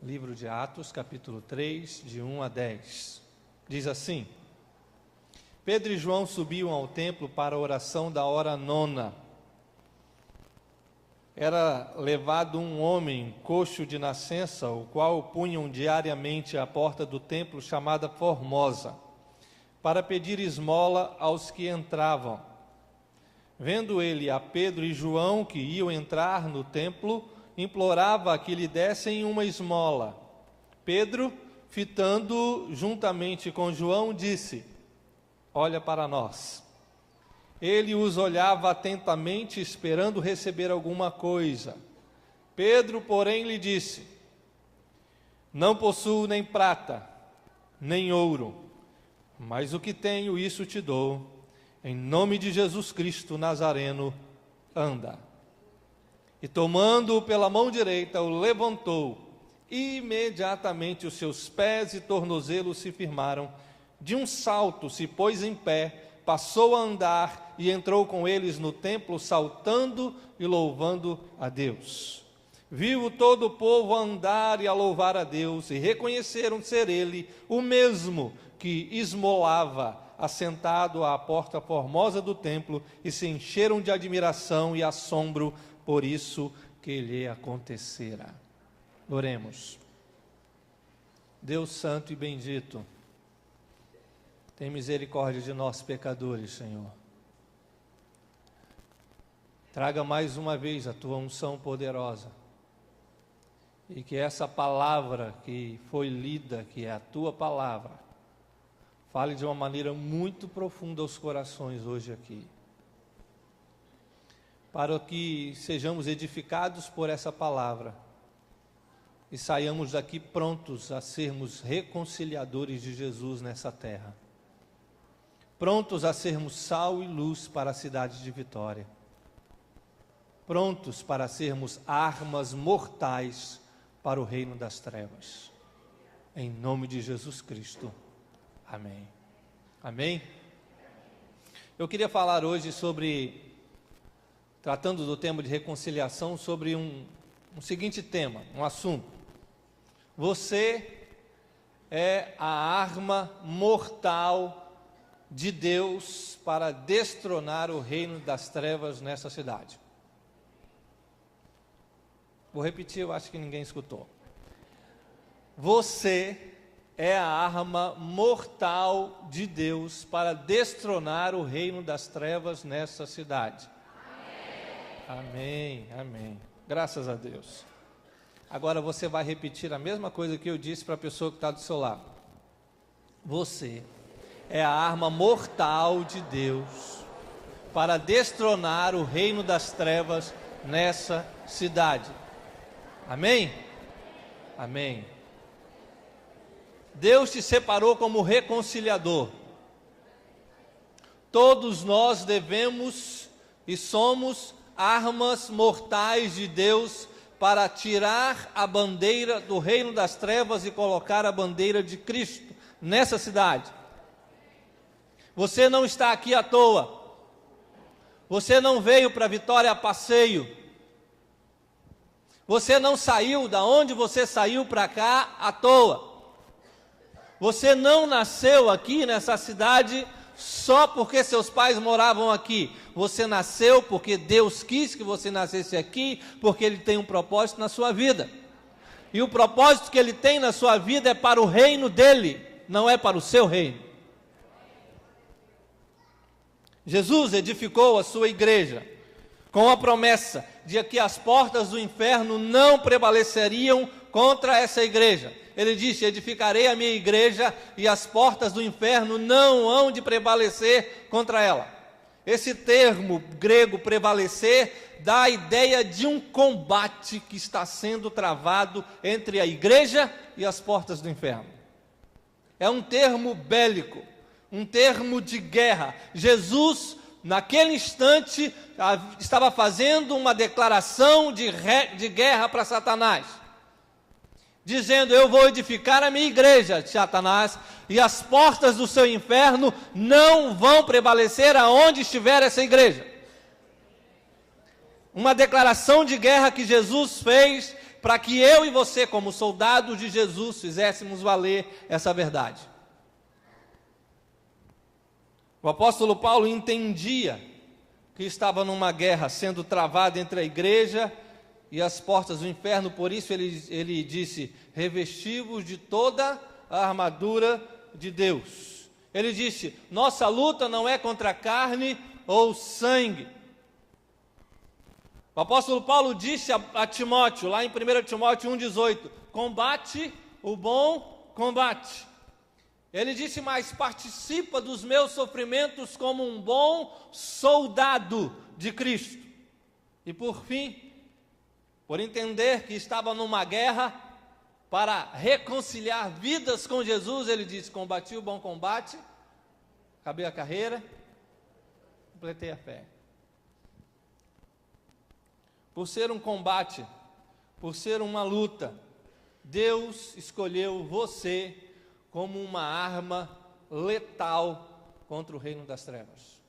Livro de Atos, capítulo 3, de 1 a 10. Diz assim: Pedro e João subiam ao templo para a oração da hora nona. Era levado um homem coxo de nascença, o qual punham diariamente à porta do templo chamada Formosa, para pedir esmola aos que entravam. Vendo ele a Pedro e João que iam entrar no templo, implorava que lhe dessem uma esmola. Pedro, fitando juntamente com João, disse: Olha para nós. Ele os olhava atentamente, esperando receber alguma coisa. Pedro, porém, lhe disse: Não possuo nem prata, nem ouro, mas o que tenho, isso te dou. Em nome de Jesus Cristo Nazareno, anda. E tomando-o pela mão direita, o levantou. Imediatamente os seus pés e tornozelos se firmaram. De um salto se pôs em pé, passou a andar e entrou com eles no templo, saltando e louvando a Deus. Viu todo o povo andar e a louvar a Deus, e reconheceram ser ele o mesmo que esmolava, assentado à porta formosa do templo, e se encheram de admiração e assombro por isso que lhe acontecera. Oremos. Deus santo e bendito, tem misericórdia de nós pecadores, Senhor. Traga mais uma vez a tua unção poderosa, e que essa palavra que foi lida, que é a tua palavra, fale de uma maneira muito profunda aos corações hoje aqui, para que sejamos edificados por essa palavra e saiamos daqui prontos a sermos reconciliadores de Jesus nessa terra, prontos a sermos sal e luz para a cidade de Vitória, prontos para sermos armas mortais para o reino das trevas. Em nome de Jesus Cristo. Amém. Amém? Eu queria falar hoje tratando do tema de reconciliação, sobre um seguinte tema, um assunto. Você é a arma mortal de Deus para destronar o reino das trevas nessa cidade. Vou repetir, eu acho que ninguém escutou. Você é a arma mortal de Deus para destronar o reino das trevas nessa cidade. Amém, amém. Graças a Deus. Agora você vai repetir a mesma coisa que eu disse para a pessoa que está do seu lado. Você é a arma mortal de Deus para destronar o reino das trevas nessa cidade. Amém? Amém. Deus te separou como reconciliador. Todos nós devemos e somos armas mortais de Deus para tirar a bandeira do reino das trevas e colocar a bandeira de Cristo nessa cidade. Você não está aqui à toa. Você não veio para Vitória a passeio. Você não saiu da onde você saiu para cá à toa. Você não nasceu aqui nessa cidade só porque seus pais moravam aqui. Você nasceu porque Deus quis que você nascesse aqui, porque Ele tem um propósito na sua vida. E o propósito que Ele tem na sua vida é para o reino dEle, não é para o seu reino. Jesus edificou a sua igreja com a promessa de que as portas do inferno não prevaleceriam contra essa igreja. Ele disse: edificarei a minha igreja e as portas do inferno não hão de prevalecer contra ela. Esse termo grego, prevalecer, dá a ideia de um combate que está sendo travado entre a igreja e as portas do inferno. É um termo bélico, um termo de guerra. Jesus, naquele instante, estava fazendo uma declaração de guerra para Satanás, dizendo: eu vou edificar a minha igreja, Satanás, e as portas do seu inferno não vão prevalecer aonde estiver essa igreja. Uma declaração de guerra que Jesus fez para que eu e você, como soldados de Jesus, fizéssemos valer essa verdade. O apóstolo Paulo entendia que estava numa guerra sendo travada entre a igreja e as portas do inferno, por isso ele disse: revesti-vos de toda a armadura de Deus. Ele disse: nossa luta não é contra carne ou sangue. O apóstolo Paulo disse a Timóteo, lá em 1 Timóteo 1,18: combate o bom combate. Ele disse mais: participa dos meus sofrimentos como um bom soldado de Cristo. E por fim, por entender que estava numa guerra para reconciliar vidas com Jesus, ele disse: combati o bom combate, acabei a carreira, completei a fé. Por ser um combate, por ser uma luta, Deus escolheu você como uma arma letal contra o reino das trevas.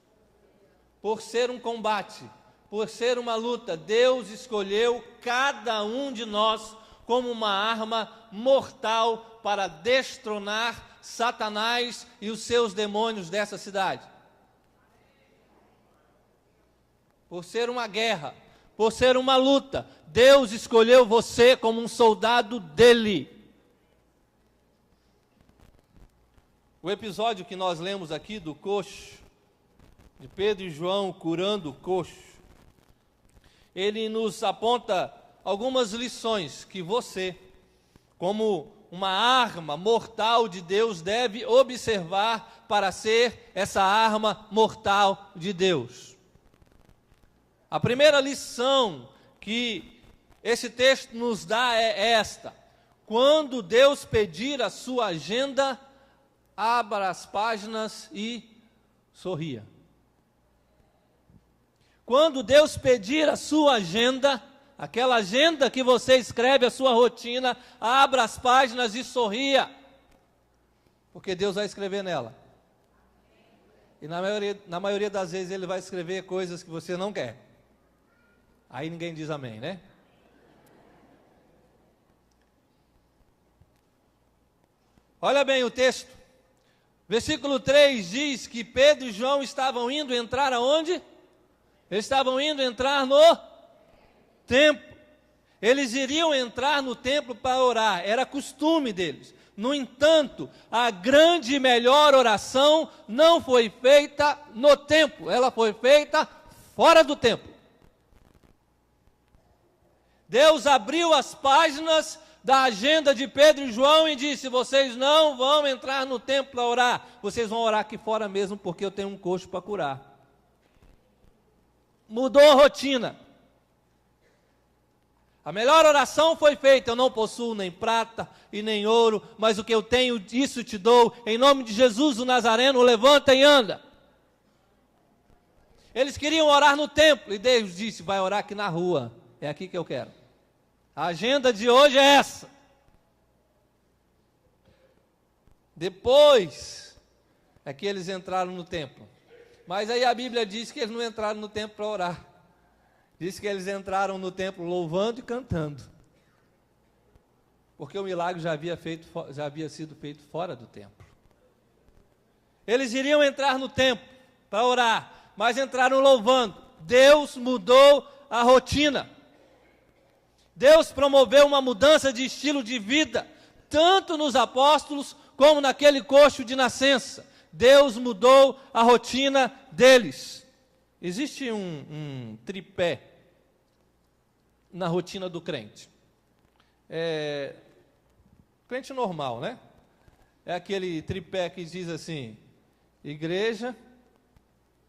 Por ser um combate, por ser uma luta, Deus escolheu cada um de nós como uma arma mortal para destronar Satanás e os seus demônios dessa cidade. Por ser uma guerra, por ser uma luta, Deus escolheu você como um soldado dele. O episódio que nós lemos aqui do coxo, de Pedro e João curando o coxo, ele nos aponta algumas lições que você, como uma arma mortal de Deus, deve observar para ser essa arma mortal de Deus. A primeira lição que esse texto nos dá é esta: quando Deus pedir a sua agenda, abra as páginas e sorria. Quando Deus pedir a sua agenda, aquela agenda que você escreve, a sua rotina, abra as páginas e sorria, porque Deus vai escrever nela. E na maioria das vezes Ele vai escrever coisas que você não quer. Aí ninguém diz amém, né? Olha bem o texto. Versículo 3 diz que Pedro e João estavam indo entrar aonde? Eles estavam indo entrar no templo. Eles iriam entrar no templo para orar, era costume deles. No entanto, a grande e melhor oração não foi feita no templo, ela foi feita fora do templo. Deus abriu as páginas da agenda de Pedro e João e disse: vocês não vão entrar no templo para orar, vocês vão orar aqui fora mesmo, porque eu tenho um coxo para curar. Mudou a rotina. A melhor oração foi feita: eu não possuo nem prata e nem ouro, mas o que eu tenho, isso te dou, em nome de Jesus o Nazareno, levanta e anda. Eles queriam orar no templo, e Deus disse: vai orar aqui na rua, é aqui que eu quero. A agenda de hoje é essa. Depois é que eles entraram no templo. Mas aí a Bíblia diz que eles não entraram no templo para orar. Diz que eles entraram no templo louvando e cantando. Porque o milagre já havia sido feito fora do templo. Eles iriam entrar no templo para orar, mas entraram louvando. Deus mudou a rotina. Deus promoveu uma mudança de estilo de vida, tanto nos apóstolos como naquele coxo de nascença. Deus mudou a rotina deles. Existe um tripé na rotina do crente. Crente normal, né? É aquele tripé que diz assim: igreja,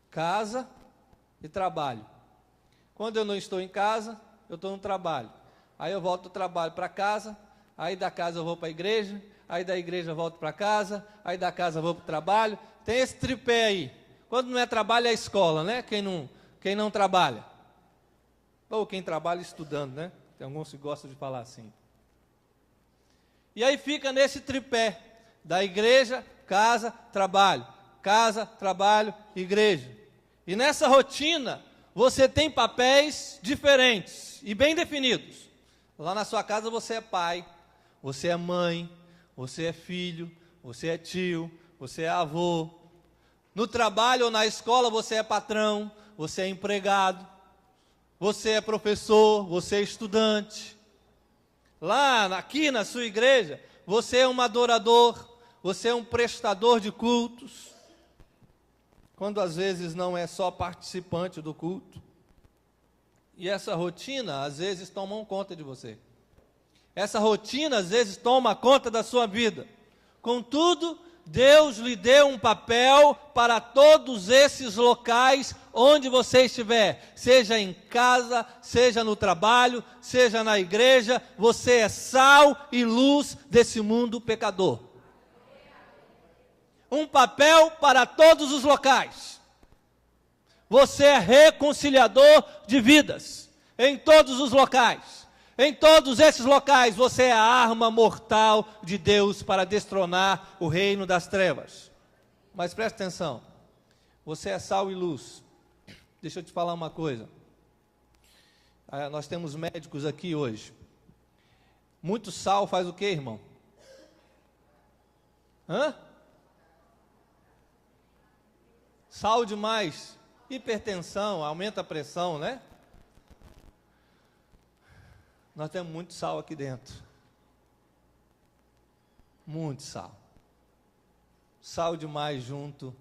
casa e trabalho. Quando eu não estou em casa, eu estou no trabalho. Aí eu volto do trabalho para casa, aí da casa eu vou para a igreja, aí da igreja eu volto para casa, aí da casa eu vou para o trabalho. Tem esse tripé aí. Quando não é trabalho, é escola, né? Quem não trabalha. Ou quem trabalha estudando, né? Tem alguns que gostam de falar assim. E aí fica nesse tripé da igreja, casa, trabalho, igreja. E nessa rotina, você tem papéis diferentes e bem definidos. Lá na sua casa você é pai, você é mãe, você é filho, você é tio, você é avô. No trabalho ou na escola você é patrão, você é empregado, você é professor, você é estudante. Lá, aqui na sua igreja, você é um adorador, você é um prestador de cultos, quando às vezes não é só participante do culto. E essa rotina, às vezes, toma conta de você. Essa rotina, às vezes, toma conta da sua vida. Contudo, Deus lhe deu um papel para todos esses locais onde você estiver. Seja em casa, seja no trabalho, seja na igreja. Você é sal e luz desse mundo pecador. Um papel para todos os locais. Você é reconciliador de vidas, em todos os locais. Em todos esses locais, você é a arma mortal de Deus para destronar o reino das trevas. Mas preste atenção, você é sal e luz. Deixa eu te falar uma coisa. Nós temos médicos aqui hoje. Muito sal faz o quê, irmão? Sal demais. Hipertensão, aumenta a pressão, né? Nós temos muito sal aqui dentro. Muito sal. Sal demais junto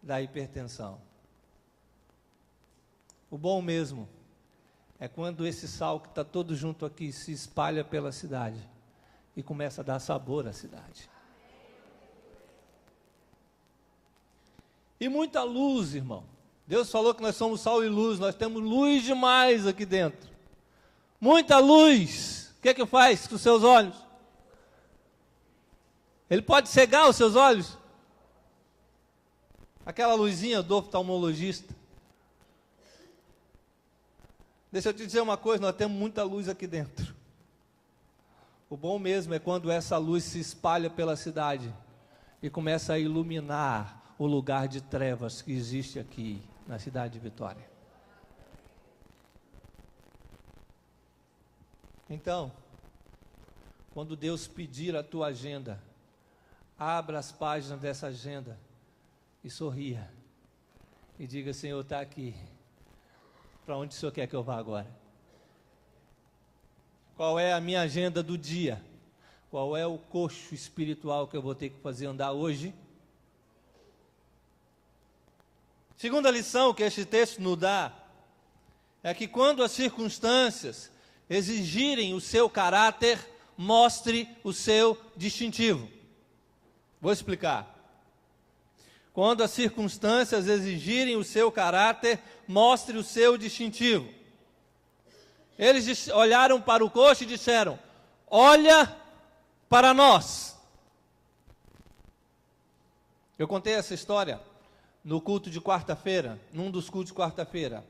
da hipertensão. O bom mesmo é quando esse sal que está todo junto aqui se espalha pela cidade e começa a dar sabor à cidade. E muita luz, irmão. Deus falou que nós somos sal e luz, nós temos luz demais aqui dentro. Muita luz. O que é que faz com os seus olhos? Ele pode cegar os seus olhos? Aquela luzinha do oftalmologista. Deixa eu te dizer uma coisa, nós temos muita luz aqui dentro. O bom mesmo é quando essa luz se espalha pela cidade e começa a iluminar o lugar de trevas que existe aqui na cidade de Vitória. Então, quando Deus pedir a tua agenda, abra as páginas dessa agenda e sorria. E diga: Senhor, está aqui. Para onde o Senhor quer que eu vá agora? Qual é a minha agenda do dia? Qual é o coxo espiritual que eu vou ter que fazer andar hoje? Segunda lição que este texto nos dá é que quando as circunstâncias exigirem o seu caráter, mostre o seu distintivo. Vou explicar. Quando as circunstâncias exigirem o seu caráter, mostre o seu distintivo. Eles olharam para o coxo e disseram: olha para nós. Eu contei essa história no culto de quarta-feira, num dos cultos de quarta-feira.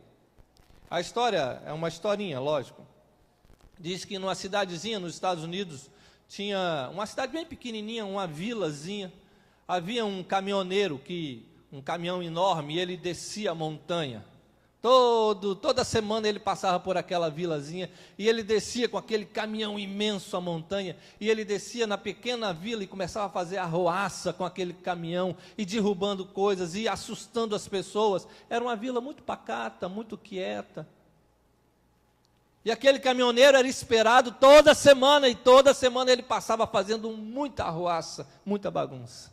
A história é uma historinha, lógico. Diz que numa cidadezinha nos Estados Unidos, tinha uma cidade bem pequenininha, uma vilazinha, havia um caminhoneiro, um caminhão enorme, e ele descia a montanha. Toda semana ele passava por aquela vilazinha, e ele descia com aquele caminhão imenso a montanha, e ele descia na pequena vila e começava a fazer arruaça com aquele caminhão, e derrubando coisas, e assustando as pessoas. Era uma vila muito pacata, muito quieta. E aquele caminhoneiro era esperado toda semana, e toda semana ele passava fazendo muita arruaça, muita bagunça.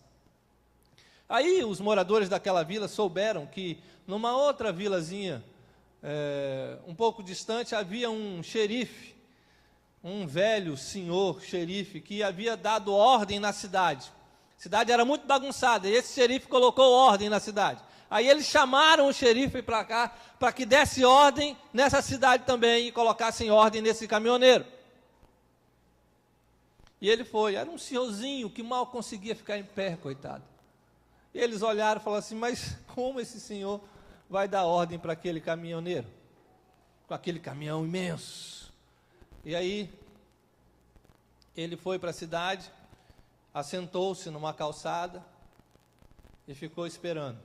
Aí os moradores daquela vila souberam que numa outra vilazinha, um pouco distante, havia um xerife, um velho senhor xerife, que havia dado ordem na cidade. A cidade era muito bagunçada, e esse xerife colocou ordem na cidade. Aí eles chamaram o xerife para cá, para que desse ordem nessa cidade também, e colocassem ordem nesse caminhoneiro. E ele foi, era um senhorzinho que mal conseguia ficar em pé, coitado. E eles olharam e falaram assim: mas como esse senhor vai dar ordem para aquele caminhoneiro? Com aquele caminhão imenso. E aí, ele foi para a cidade, assentou-se numa calçada e ficou esperando.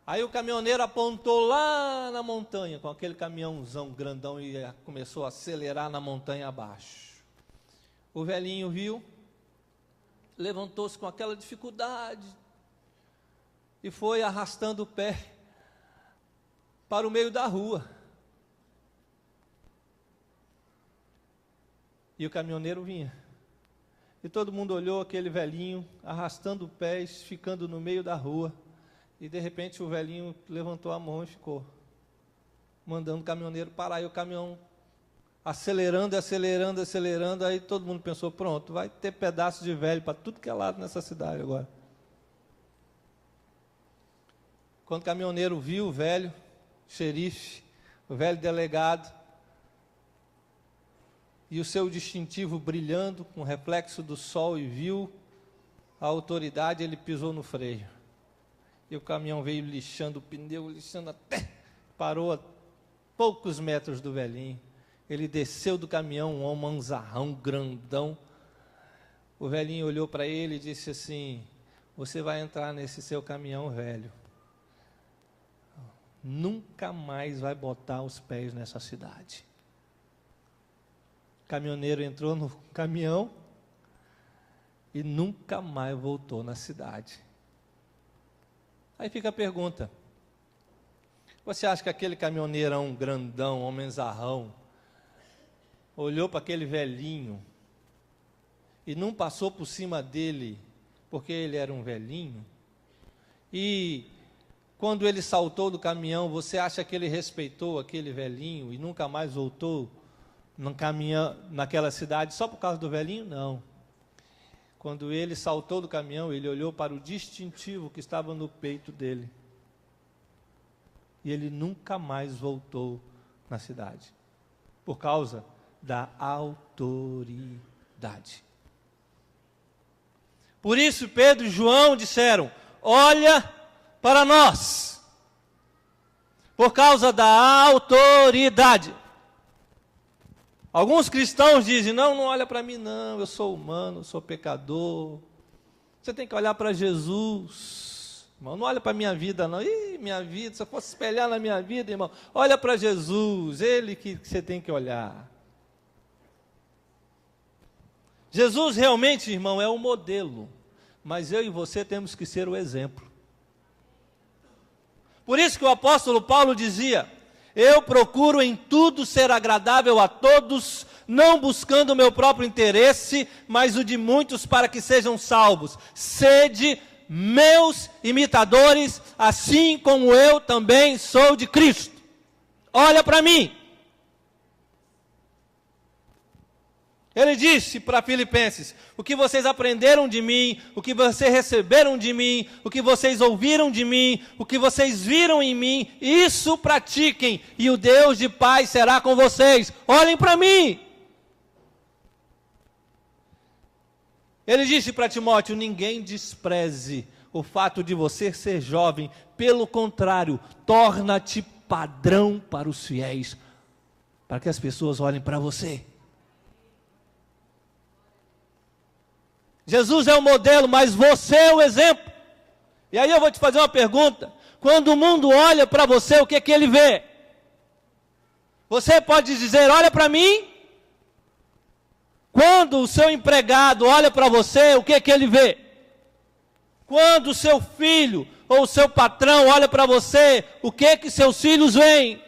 Aí o caminhoneiro apontou lá na montanha, com aquele caminhãozão grandão, e começou a acelerar na montanha abaixo. O velhinho viu, levantou-se com aquela dificuldade, e foi arrastando o pé para o meio da rua. E o caminhoneiro vinha. E todo mundo olhou aquele velhinho, arrastando pés, ficando no meio da rua. E de repente o velhinho levantou a mão e ficou, mandando o caminhoneiro parar. E o caminhão acelerando, acelerando, acelerando. Aí todo mundo pensou, pronto, vai ter pedaço de velho para tudo que é lado nessa cidade agora. Quando o caminhoneiro viu o velho xerife, o velho delegado, e o seu distintivo brilhando com o reflexo do sol, e viu a autoridade, ele pisou no freio. E o caminhão veio lixando o pneu, lixando até, parou a poucos metros do velhinho. Ele desceu do caminhão, um manzarrão grandão. O velhinho olhou para ele e disse assim: você vai entrar nesse seu caminhão, velho, nunca mais vai botar os pés nessa cidade. O caminhoneiro entrou no caminhão e nunca mais voltou na cidade. Aí fica a pergunta: você acha que aquele caminhoneirão grandão, homenzarrão, olhou para aquele velhinho e não passou por cima dele porque ele era um velhinho? E quando ele saltou do caminhão, você acha que ele respeitou aquele velhinho e nunca mais voltou no caminhão, naquela cidade só por causa do velhinho? Não. Quando ele saltou do caminhão, ele olhou para o distintivo que estava no peito dele. E ele nunca mais voltou na cidade, por causa da autoridade. Por isso Pedro e João disseram: olha para nós, por causa da autoridade. Alguns cristãos dizem: não olha para mim não, eu sou humano, eu sou pecador. Você tem que olhar para Jesus, irmão, não olha para a minha vida não. Ih, minha vida, se eu fosse espelhar na minha vida, irmão, olha para Jesus, Ele que você tem que olhar. Jesus realmente, irmão, é o modelo, mas eu e você temos que ser o exemplo. Por isso que o apóstolo Paulo dizia: eu procuro em tudo ser agradável a todos, não buscando o meu próprio interesse, mas o de muitos, para que sejam salvos. Sede meus imitadores, assim como eu também sou de Cristo. Olha para mim. Ele disse para Filipenses: o que vocês aprenderam de mim, o que vocês receberam de mim, o que vocês ouviram de mim, o que vocês viram em mim, isso pratiquem, e o Deus de paz será com vocês. Olhem para mim. Ele disse para Timóteo: ninguém despreze o fato de você ser jovem, pelo contrário, torna-te padrão para os fiéis, para que as pessoas olhem para você. Jesus é o modelo, mas você é o exemplo. E aí eu vou te fazer uma pergunta: quando o mundo olha para você, o que ele vê? Você pode dizer: olha para mim. Quando o seu empregado olha para você, o que ele vê? Quando o seu filho ou o seu patrão olha para você, o que seus filhos veem?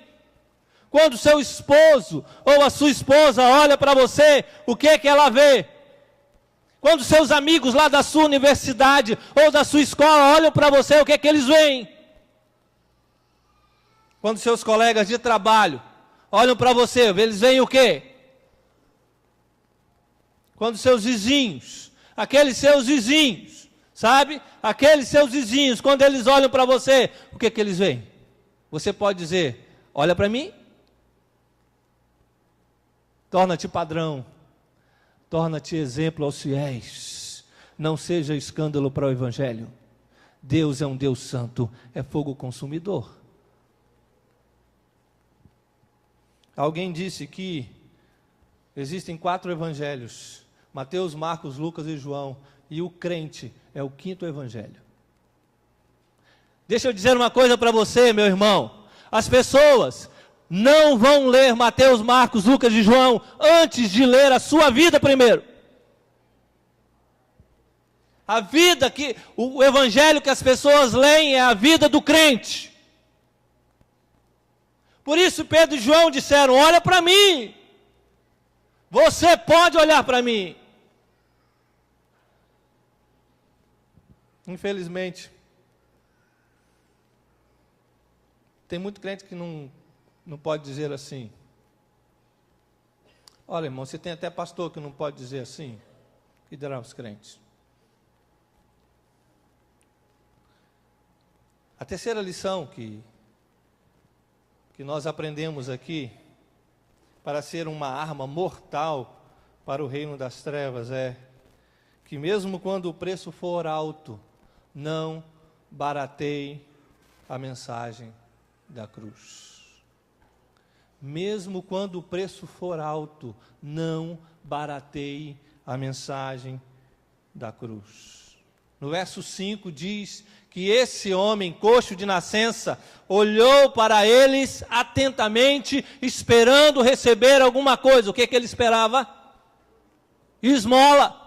Quando o seu esposo ou a sua esposa olha para você, o que ela vê? Quando seus amigos lá da sua universidade ou da sua escola olham para você, o que eles veem? Quando seus colegas de trabalho olham para você, eles veem o quê? Quando seus vizinhos, aqueles seus vizinhos, sabe? Aqueles seus vizinhos, quando eles olham para você, o que eles veem? Você pode dizer: olha para mim. Torna-te padrão. Torna-te exemplo aos fiéis. Não seja escândalo para o Evangelho. Deus é um Deus santo, é fogo consumidor. Alguém disse que existem 4 evangelhos: Mateus, Marcos, Lucas e João. E o crente é o 5º evangelho. Deixa eu dizer uma coisa para você, meu irmão. As pessoas não vão ler Mateus, Marcos, Lucas e João antes de ler a sua vida primeiro. A vida que, o evangelho que as pessoas leem é a vida do crente. Por isso Pedro e João disseram: olha para mim. Você pode olhar para mim. Infelizmente, tem muito crente que não pode dizer assim. Olha, irmão, você tem até pastor que não pode dizer assim. Que dirá os crentes? A terceira lição que nós aprendemos aqui, para ser uma arma mortal para o reino das trevas, é que mesmo quando o preço for alto, não barateie a mensagem da cruz. Mesmo quando o preço for alto, não barateie a mensagem da cruz. No verso 5 diz que esse homem, coxo de nascença, olhou para eles atentamente, esperando receber alguma coisa. O que ele esperava? Esmola.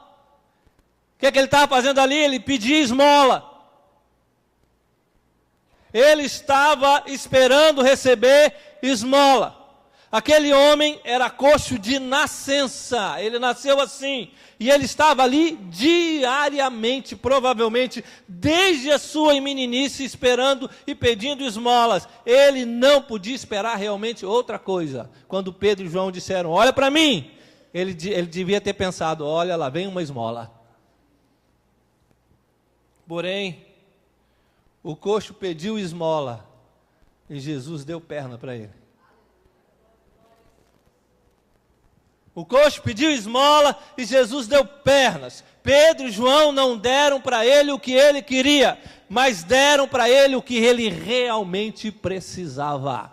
O que ele estava fazendo ali? Ele pedia esmola. Ele estava esperando receber esmola. Aquele homem era coxo de nascença, ele nasceu assim, e ele estava ali diariamente, provavelmente, desde a sua meninice, esperando e pedindo esmolas. Ele não podia esperar realmente outra coisa. Quando Pedro e João disseram: olha para mim, ele devia ter pensado: olha lá, vem uma esmola. Porém, o coxo pediu esmola, e Jesus deu perna para ele. O coxo pediu esmola e Jesus deu pernas. Pedro e João não deram para ele o que ele queria, mas deram para ele o que ele realmente precisava.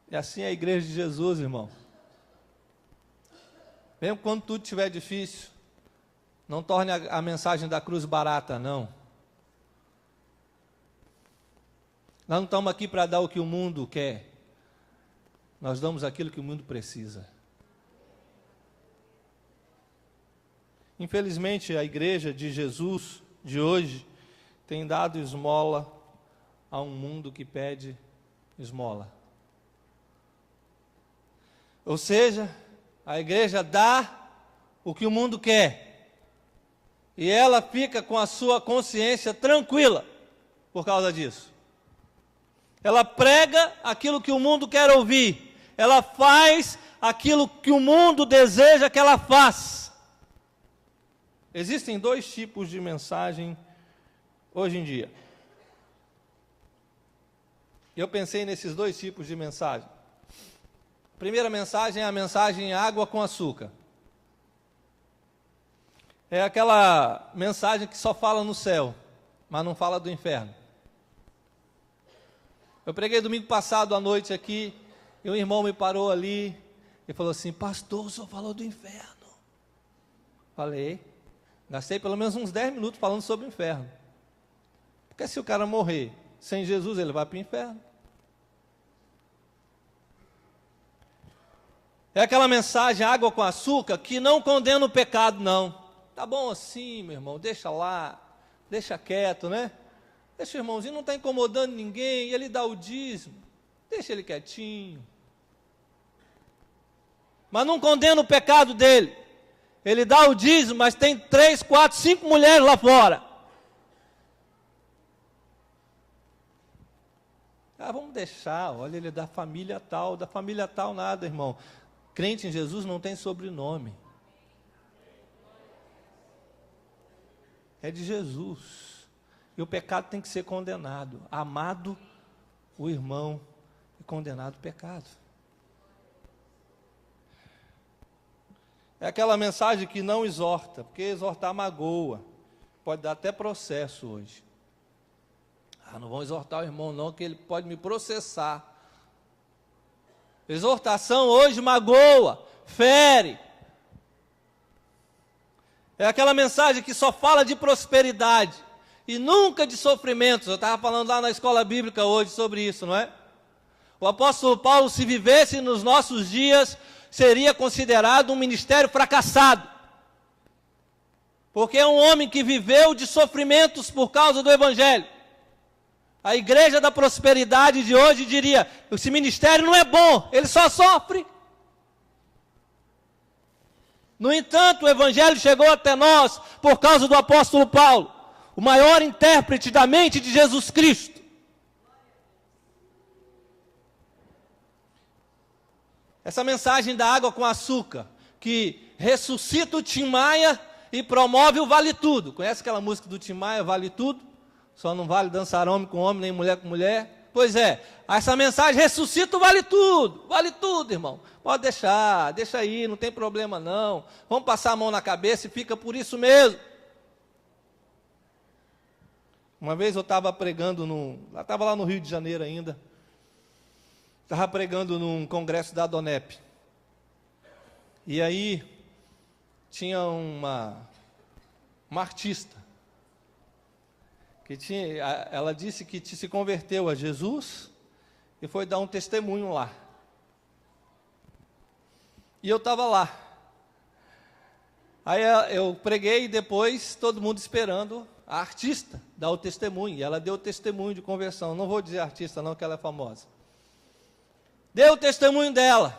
E assim é a igreja de Jesus, irmão. Mesmo quando tudo estiver difícil, não torne a mensagem da cruz barata, não. Nós não estamos aqui para dar o que o mundo quer. Nós damos aquilo que o mundo precisa. Infelizmente, a igreja de Jesus de hoje tem dado esmola a um mundo que pede esmola. Ou seja, a igreja dá o que o mundo quer. E ela fica com a sua consciência tranquila por causa disso. Ela prega aquilo que o mundo quer ouvir. Ela faz aquilo que o mundo deseja que ela faça. Existem dois tipos de mensagem hoje em dia. Eu pensei nesses dois tipos de mensagem. A primeira mensagem é a mensagem água com açúcar. É aquela mensagem que só fala no céu, mas não fala do inferno. Eu preguei domingo passado à noite aqui, e um irmão me parou ali e falou assim: pastor, o senhor falou do inferno. Falei, gastei pelo menos uns 10 minutos falando sobre o inferno. Porque se o cara morrer sem Jesus, ele vai para o inferno. É aquela mensagem água com açúcar que não condena o pecado, não. Tá bom assim, meu irmão, deixa lá, deixa quieto, né? Deixa o irmãozinho, não está incomodando ninguém, ele dá o dízimo, deixa ele quietinho. Mas não condena o pecado dele. Ele dá o dízimo, mas tem 3, 4, 5 mulheres lá fora. Vamos deixar, olha, ele é da família tal nada, irmão. Crente em Jesus não tem sobrenome. É de Jesus. E o pecado tem que ser condenado. Amado o irmão e condenado o pecado. É aquela mensagem que não exorta, porque exortar magoa. Pode dar até processo hoje. Não vão exortar o irmão não, que ele pode me processar. Exortação hoje magoa, fere. É aquela mensagem que só fala de prosperidade e nunca de sofrimentos. Eu estava falando lá na escola bíblica hoje sobre isso, não é? O apóstolo Paulo, se vivesse nos nossos dias, seria considerado um ministério fracassado. Porque é um homem que viveu de sofrimentos por causa do evangelho. A igreja da prosperidade de hoje diria: esse ministério não é bom, ele só sofre. No entanto, o evangelho chegou até nós por causa do apóstolo Paulo, o maior intérprete da mente de Jesus Cristo. Essa mensagem da água com açúcar, que ressuscita o Tim Maia e promove o vale tudo. Conhece aquela música do Tim Maia, Vale Tudo? Só não vale dançar homem com homem, nem mulher com mulher. Pois é, essa mensagem ressuscita o vale tudo, irmão. Pode deixar, deixa aí, não tem problema não. Vamos passar a mão na cabeça e fica por isso mesmo. Uma vez eu estava pregando, estava lá no Rio de Janeiro ainda, estava pregando num congresso da Donep. E aí tinha uma artista, ela disse que se converteu a Jesus e foi dar um testemunho lá. E eu estava lá. Aí eu preguei e depois todo mundo esperando a artista dar o testemunho. E ela deu o testemunho de conversão. Não vou dizer artista não, que ela é famosa. Deu o testemunho dela.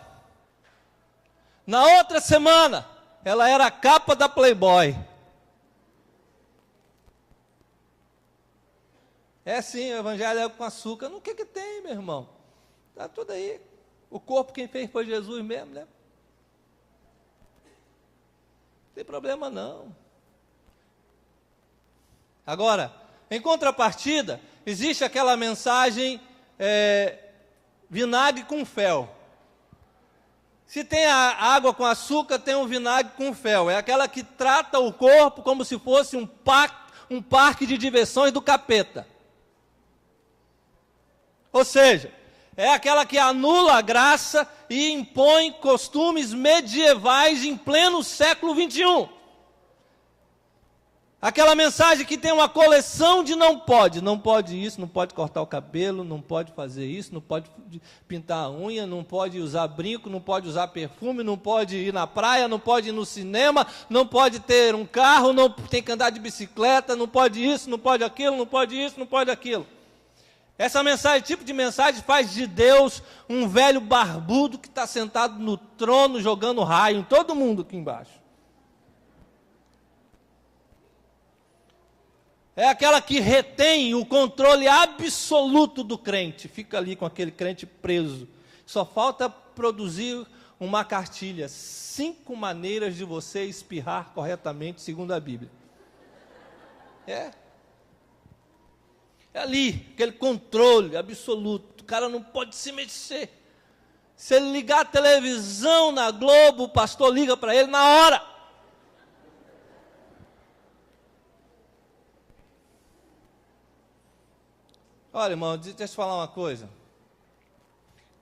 Na outra semana, ela era a capa da Playboy. É sim, o evangelho é com açúcar. No que tem, meu irmão? Está tudo aí. O corpo quem fez foi Jesus mesmo, né? Não tem problema não. Agora, em contrapartida, existe aquela mensagem vinagre com fel. Se tem a água com açúcar, tem um vinagre com fel. É aquela que trata o corpo como se fosse um parque de diversões do capeta. Ou seja, é aquela que anula a graça e impõe costumes medievais em pleno século XXI. Aquela mensagem que tem uma coleção de não pode isso, não pode cortar o cabelo, não pode fazer isso, não pode pintar a unha, não pode usar brinco, não pode usar perfume, não pode ir na praia, não pode ir no cinema, não pode ter um carro, não tem que andar de bicicleta, não pode isso, não pode aquilo, não pode isso, não pode aquilo. Essa mensagem, tipo de mensagem, faz de Deus um velho barbudo que está sentado no trono jogando raio em todo mundo aqui embaixo. É aquela que retém o controle absoluto do crente, fica ali com aquele crente preso. Só falta produzir uma cartilha, 5 maneiras de você espirrar corretamente, segundo a Bíblia. É ali, aquele controle absoluto, o cara não pode se mexer. Se ele ligar a televisão na Globo, o pastor liga para ele na hora. Olha, irmão, deixa eu te falar uma coisa.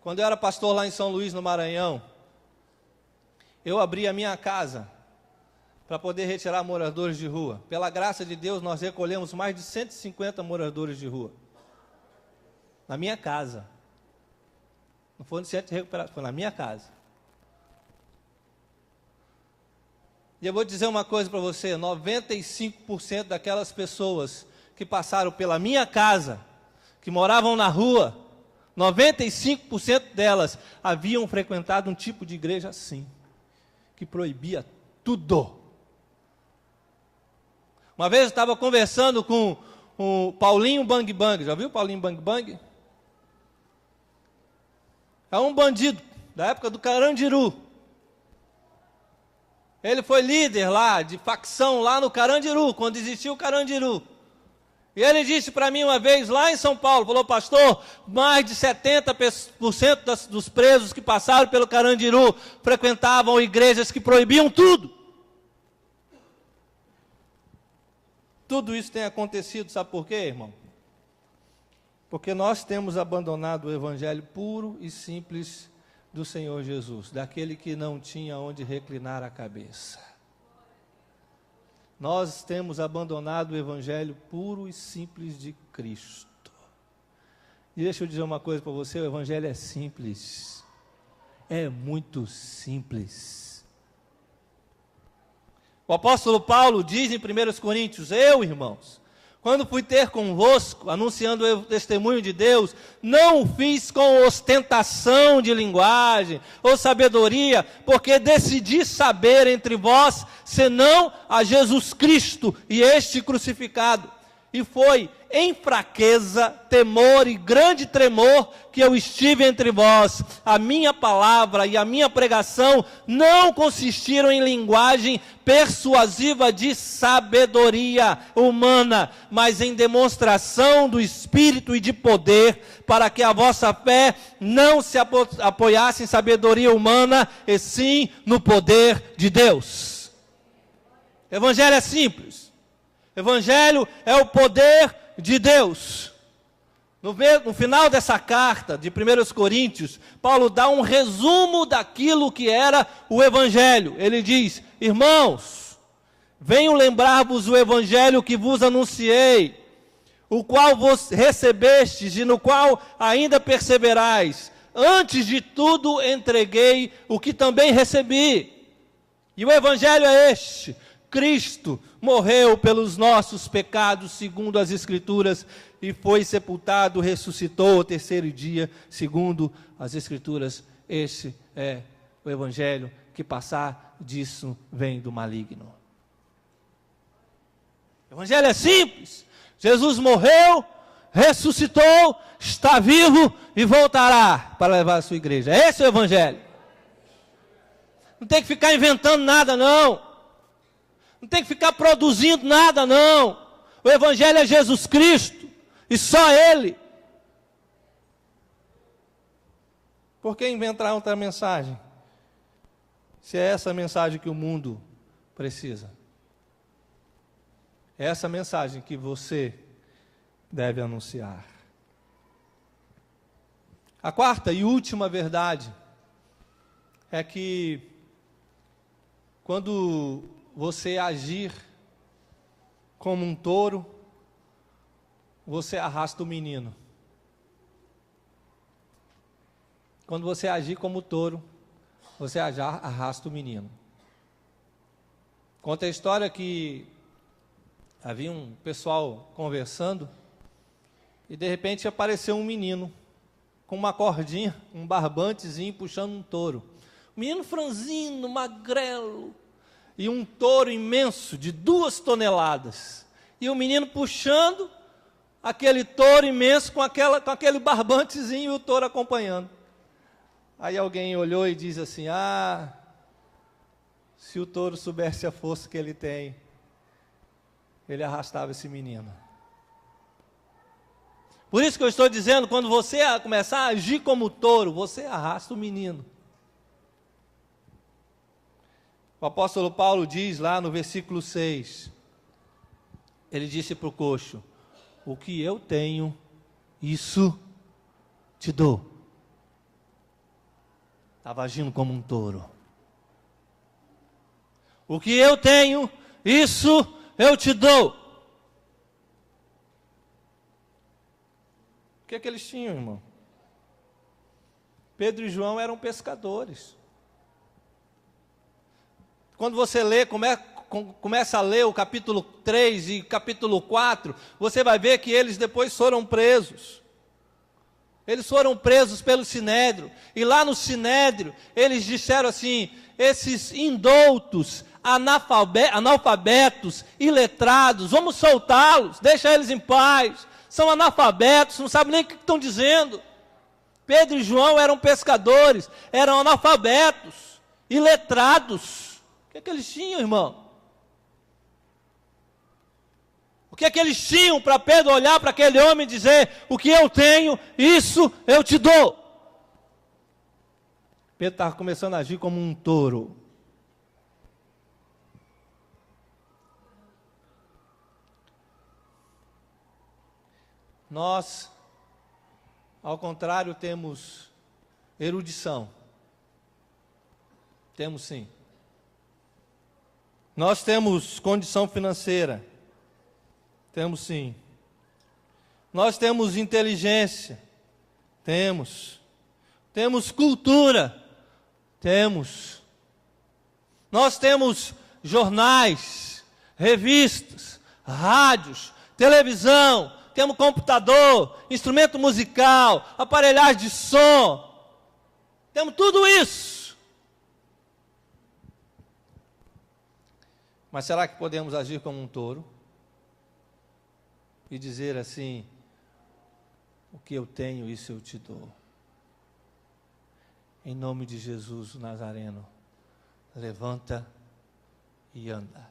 Quando eu era pastor lá em São Luís, no Maranhão, eu abri a minha casa para poder retirar moradores de rua. Pela graça de Deus, nós recolhemos mais de 150 moradores de rua. Na minha casa. Não foi no centro de recuperação, foi na minha casa. E eu vou dizer uma coisa para você, 95% daquelas pessoas que passaram pela minha casa, que moravam na rua, 95% delas haviam frequentado um tipo de igreja assim, que proibia tudo. Uma vez eu estava conversando com o Paulinho Bang Bang, já viu o Paulinho Bang Bang? É um bandido, da época do Carandiru. Ele foi líder lá, de facção lá no Carandiru, quando existia o Carandiru. E ele disse para mim uma vez, lá em São Paulo, falou: pastor, mais de 70% dos presos que passaram pelo Carandiru frequentavam igrejas que proibiam tudo. Tudo isso tem acontecido, sabe por quê, irmão? Porque nós temos abandonado o evangelho puro e simples do Senhor Jesus, daquele que não tinha onde reclinar a cabeça. Nós temos abandonado o evangelho puro e simples de Cristo. E deixa eu dizer uma coisa para você, o evangelho é simples. É muito simples. O apóstolo Paulo diz em 1 Coríntios, eu, irmãos, quando fui ter convosco, anunciando o testemunho de Deus, não o fiz com ostentação de linguagem ou sabedoria, porque decidi saber entre vós, senão a Jesus Cristo e este crucificado. E foi em fraqueza, temor e grande tremor que eu estive entre vós. A minha palavra e a minha pregação não consistiram em linguagem persuasiva de sabedoria humana, mas em demonstração do Espírito e de poder, para que a vossa fé não se apoiasse em sabedoria humana, e sim no poder de Deus. Evangelho é simples. Evangelho é o poder de Deus. No final dessa carta de 1 Coríntios, Paulo dá um resumo daquilo que era o Evangelho. Ele diz, irmãos, venho lembrar-vos o Evangelho que vos anunciei, o qual vos recebestes e no qual ainda perseverais. Antes de tudo entreguei o que também recebi. E o Evangelho é este: Cristo morreu pelos nossos pecados, segundo as Escrituras, e foi sepultado, ressuscitou ao terceiro dia, segundo as Escrituras. Este é o Evangelho, que passar disso vem do maligno. O Evangelho é simples. Jesus morreu, ressuscitou, está vivo e voltará para levar a sua igreja. Esse é o Evangelho. Não tem que ficar inventando nada, não. Não tem que ficar produzindo nada, não. O Evangelho é Jesus Cristo, e só Ele. Por que inventar outra mensagem, se é essa mensagem que o mundo precisa? É essa mensagem que você deve anunciar. A quarta e última verdade é que quando você agir como um touro, você arrasta o menino. Quando você agir como touro, você arrasta o menino. Conta a história que havia um pessoal conversando e de repente apareceu um menino com uma cordinha, um barbantezinho puxando um touro. Um menino franzino, magrelo, e um touro imenso de 2 toneladas. E o menino puxando aquele touro imenso com aquele barbantezinho e o touro acompanhando. Aí alguém olhou e diz assim, se o touro soubesse a força que ele tem, ele arrastava esse menino. Por isso que eu estou dizendo, quando você começar a agir como touro, você arrasta o menino. O apóstolo Paulo diz lá no versículo 6, ele disse para o coxo, o que eu tenho, isso te dou. Estava agindo como um touro. O que eu tenho, isso eu te dou. O que é que eles tinham, irmão? Pedro e João eram pescadores. Quando você lê, começa a ler o capítulo 3 e capítulo 4, você vai ver que eles depois foram presos. Eles foram presos pelo Sinédrio. E lá no Sinédrio, eles disseram assim, esses indoutos, analfabetos, iletrados, vamos soltá-los, deixa eles em paz. São analfabetos, não sabem nem o que estão dizendo. Pedro e João eram pescadores, eram analfabetos, iletrados. O que é que eles tinham, irmão? O que é que eles tinham para Pedro olhar para aquele homem e dizer, o que eu tenho, isso eu te dou? Pedro estava começando a agir como um touro. Nós, ao contrário, temos erudição. Temos sim. Nós temos condição financeira. Temos sim. Nós temos inteligência. Temos. Temos cultura. Temos. Nós temos jornais, revistas, rádios, televisão, temos computador, instrumento musical, aparelhagem de som. Temos tudo isso. Mas será que podemos agir como um touro? E dizer assim: o que eu tenho, isso eu te dou. Em nome de Jesus, o Nazareno, levanta e anda.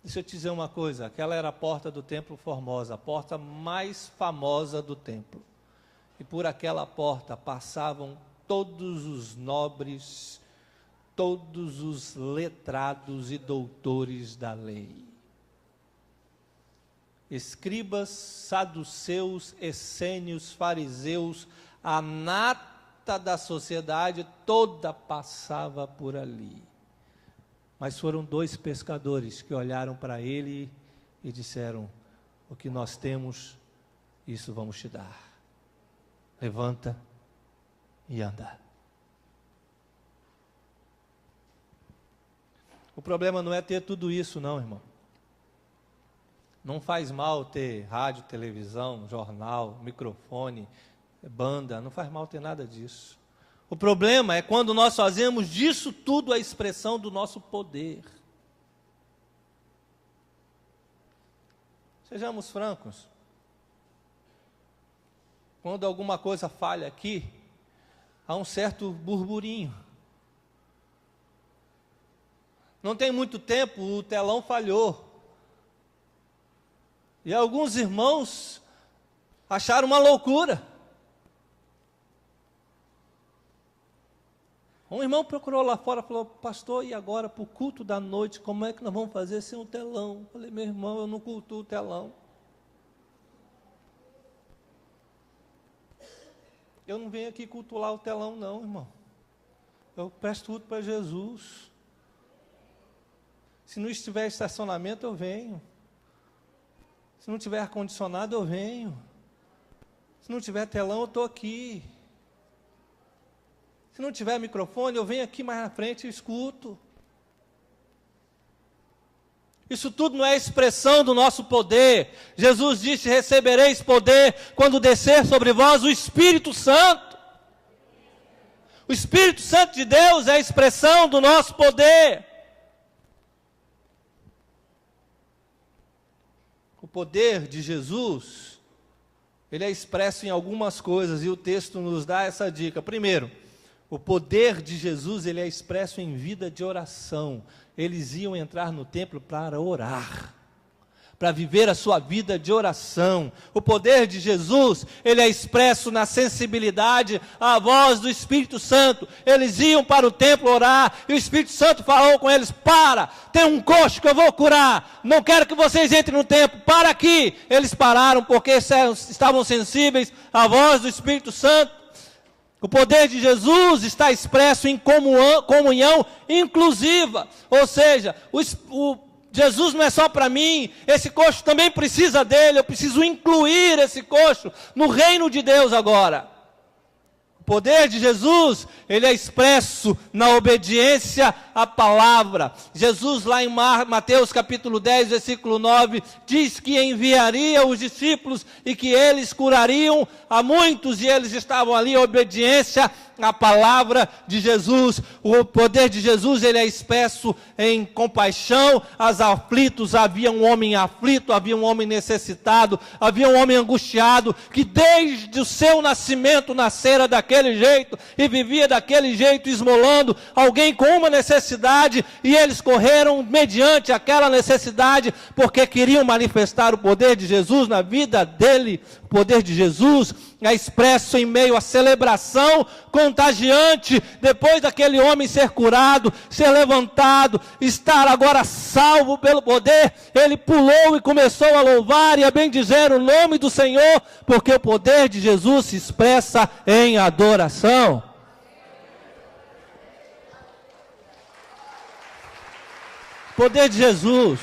Deixa eu te dizer uma coisa, aquela era a porta do templo Formosa, a porta mais famosa do templo. E por aquela porta passavam todos os nobres, todos os letrados e doutores da lei. Escribas, saduceus, essênios, fariseus, a nata da sociedade toda passava por ali. Mas foram 2 pescadores que olharam para ele e disseram: o que nós temos, isso vamos te dar. Levanta e anda. O problema não é ter tudo isso não, irmão. Não faz mal ter rádio, televisão, jornal, microfone, banda, não faz mal ter nada disso. O problema é quando nós fazemos disso tudo a expressão do nosso poder. Sejamos francos. Quando alguma coisa falha aqui, há um certo burburinho. Não tem muito tempo, o telão falhou. E alguns irmãos acharam uma loucura. Um irmão procurou lá fora e falou: pastor, e agora para o culto da noite, como é que nós vamos fazer sem um telão? Eu falei: meu irmão, eu não cultuo o telão. Eu não venho aqui cultuar o telão não, irmão. Eu presto tudo para Jesus. Se não estiver estacionamento, eu venho. Se não tiver ar-condicionado, eu venho. Se não tiver telão, eu estou aqui. Se não tiver microfone, eu venho aqui mais na frente e escuto. Isso tudo não é expressão do nosso poder. Jesus disse: recebereis poder quando descer sobre vós o Espírito Santo. O Espírito Santo de Deus é a expressão do nosso poder. O poder de Jesus, ele é expresso em algumas coisas, e o texto nos dá essa dica. Primeiro, o poder de Jesus, ele é expresso em vida de oração. Eles iam entrar no templo para orar, para viver a sua vida de oração. O poder de Jesus, ele é expresso na sensibilidade à voz do Espírito Santo. Eles iam para o templo orar, e o Espírito Santo falou com eles: para, tem um coxo que eu vou curar, não quero que vocês entrem no templo, para aqui. Eles pararam porque estavam sensíveis à voz do Espírito Santo. O poder de Jesus está expresso em comunhão inclusiva, ou seja, Jesus não é só para mim, esse coxo também precisa dele, eu preciso incluir esse coxo no reino de Deus agora. O poder de Jesus, ele é expresso na obediência à palavra. Jesus lá em Mateus capítulo 10, versículo 9, diz que enviaria os discípulos e que eles curariam a muitos, e eles estavam ali em obediência à palavra de Jesus. O poder de Jesus, ele é expresso em compaixão aos aflitos. Havia um homem aflito, havia um homem necessitado, havia um homem angustiado, que desde o seu nascimento nascera daquele jeito, e vivia daquele jeito, esmolando alguém com uma necessidade, e eles correram mediante aquela necessidade, porque queriam manifestar o poder de Jesus na vida dele. O poder de Jesus é expresso em meio à celebração contagiante, depois daquele homem ser curado, ser levantado, estar agora salvo pelo poder. Ele pulou e começou a louvar e a bendizer o nome do Senhor, porque o poder de Jesus se expressa em adoração. Poder de Jesus.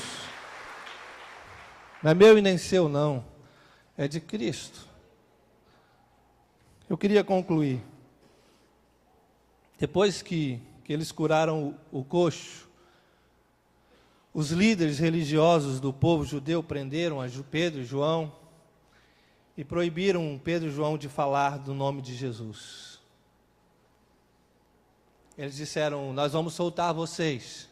Não é meu e nem seu, não. É de Cristo. Eu queria concluir. Depois que eles curaram o coxo, os líderes religiosos do povo judeu prenderam a Pedro e João e proibiram Pedro e João de falar do nome de Jesus. Eles disseram: nós vamos soltar vocês,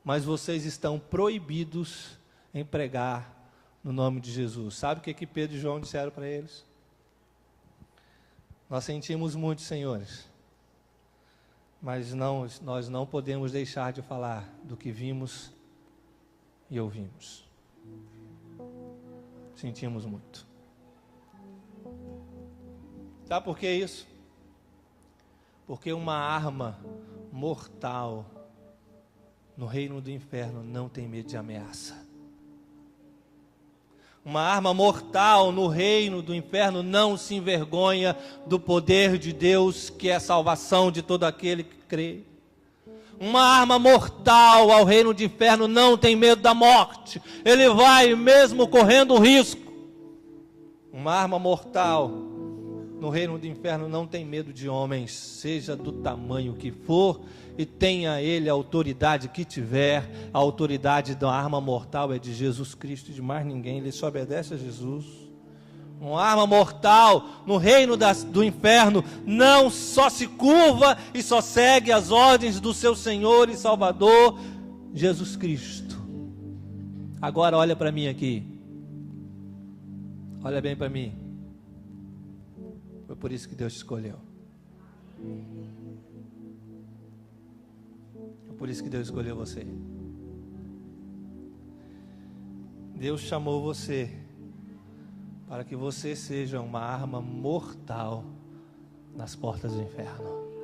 mas vocês estão proibidos em pregar no nome de Jesus. Sabe o que Pedro e João disseram para eles? Nós sentimos muito, senhores, mas nós não podemos deixar de falar do que vimos e ouvimos. Sentimos muito. Sabe por que isso? Porque uma arma mortal no reino do inferno não tem medo de ameaça. Uma arma mortal no reino do inferno não se envergonha do poder de Deus, que é a salvação de todo aquele que crê. Uma arma mortal ao reino do inferno não tem medo da morte. Ele vai mesmo correndo risco. Uma arma mortal no reino do inferno não tem medo de homens, seja do tamanho que for, e tenha ele a autoridade que tiver. A autoridade da arma mortal é de Jesus Cristo, de mais ninguém. Ele só obedece a Jesus. Uma arma mortal no reino do inferno não só se curva e só segue as ordens do seu Senhor e Salvador, Jesus Cristo. Agora olha para mim aqui. Olha bem para mim. Foi por isso que Deus te escolheu. Foi por isso que Deus escolheu você. Deus chamou você para que você seja uma arma mortal nas portas do inferno.